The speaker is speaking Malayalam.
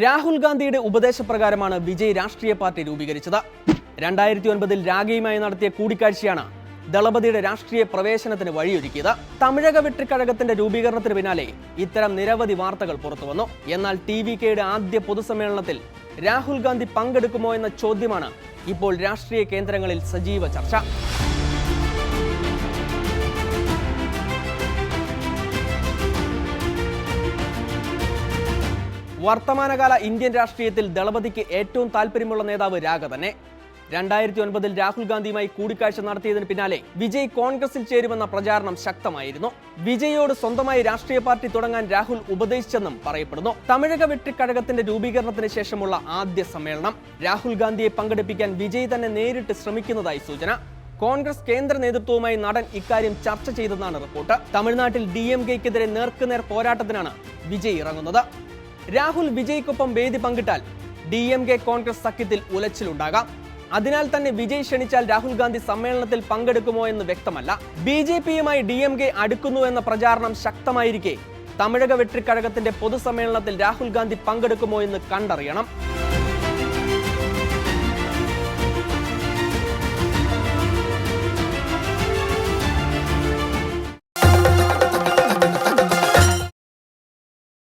രാഹുൽ ഗാന്ധിയുടെ ഉപദേശപ്രകാരമാണ് വിജയ് രാഷ്ട്രീയ പാർട്ടി രൂപീകരിച്ചത്. 2009 രാഗയുമായി നടത്തിയ കൂടിക്കാഴ്ചയാണ് ദളപതിയുടെ രാഷ്ട്രീയ പ്രവേശനത്തിന് വഴിയൊരുക്കിയത്. തമിഴക വെട്രിക്കഴകത്തിന്റെ രൂപീകരണത്തിന് പിന്നാലെ ഇത്തരം നിരവധി വാർത്തകൾ പുറത്തുവന്നു. എന്നാൽ TVKയുടെ ആദ്യ പൊതുസമ്മേളനത്തിൽ രാഹുൽ ഗാന്ധി പങ്കെടുക്കുമോ എന്ന ചോദ്യമാണ് ഇപ്പോൾ രാഷ്ട്രീയ കേന്ദ്രങ്ങളിൽ സജീവ ചർച്ച. വർത്തമാനകാല ഇന്ത്യൻ രാഷ്ട്രീയത്തിൽ ദളപതിക്ക് ഏറ്റവും താല്പര്യമുള്ള നേതാവ് രാഗ തന്നെ. 2009 രാഹുൽ ഗാന്ധിയുമായി കൂടിക്കാഴ്ച നടത്തിയതിന് പിന്നാലെ വിജയ് കോൺഗ്രസിൽ ചേരുമെന്ന പ്രചാരണം ശക്തമായിരുന്നു. വിജയോട് സ്വന്തമായി രാഷ്ട്രീയ പാർട്ടി തുടങ്ങാൻ രാഹുൽ ഉപദേശിച്ചെന്നും പറയപ്പെടുന്നു. തമിഴക വെട്രിക്കഴകത്തിന്റെ രൂപീകരണത്തിന് ശേഷമുള്ള ആദ്യ സമ്മേളനം രാഹുൽ ഗാന്ധിയെ പങ്കെടുപ്പിക്കാൻ വിജയ് തന്നെ നേരിട്ട് ശ്രമിക്കുന്നതായി സൂചന. കോൺഗ്രസ് കേന്ദ്ര നേതൃത്വവുമായി നടൻ ഇക്കാര്യം ചർച്ച ചെയ്തെന്നാണ് റിപ്പോർട്ട്. തമിഴ്നാട്ടിൽ DMKക്കെതിരെ നേർക്കുനേർ പോരാട്ടത്തിനാണ് വിജയ് ഇറങ്ങുന്നത്. രാഹുൽ വിജയ്ക്കൊപ്പം വേദി പങ്കിട്ടാൽ DMK കോൺഗ്രസ് സഖ്യത്തിൽ ഉലച്ചിലുണ്ടാകാം. അതിനാൽ തന്നെ വിജയ് ക്ഷണിച്ചാൽ രാഹുൽ ഗാന്ധി സമ്മേളനത്തിൽ പങ്കെടുക്കുമോ എന്ന് വ്യക്തമല്ല. BJPയുമായി DMK അടുക്കുന്നു എന്ന പ്രചാരണം ശക്തമായിരിക്കെ തമിഴക വെട്രിക്കഴകത്തിന്റെ പൊതുസമ്മേളനത്തിൽ രാഹുൽ ഗാന്ധി പങ്കെടുക്കുമോ എന്ന് കണ്ടറിയണം.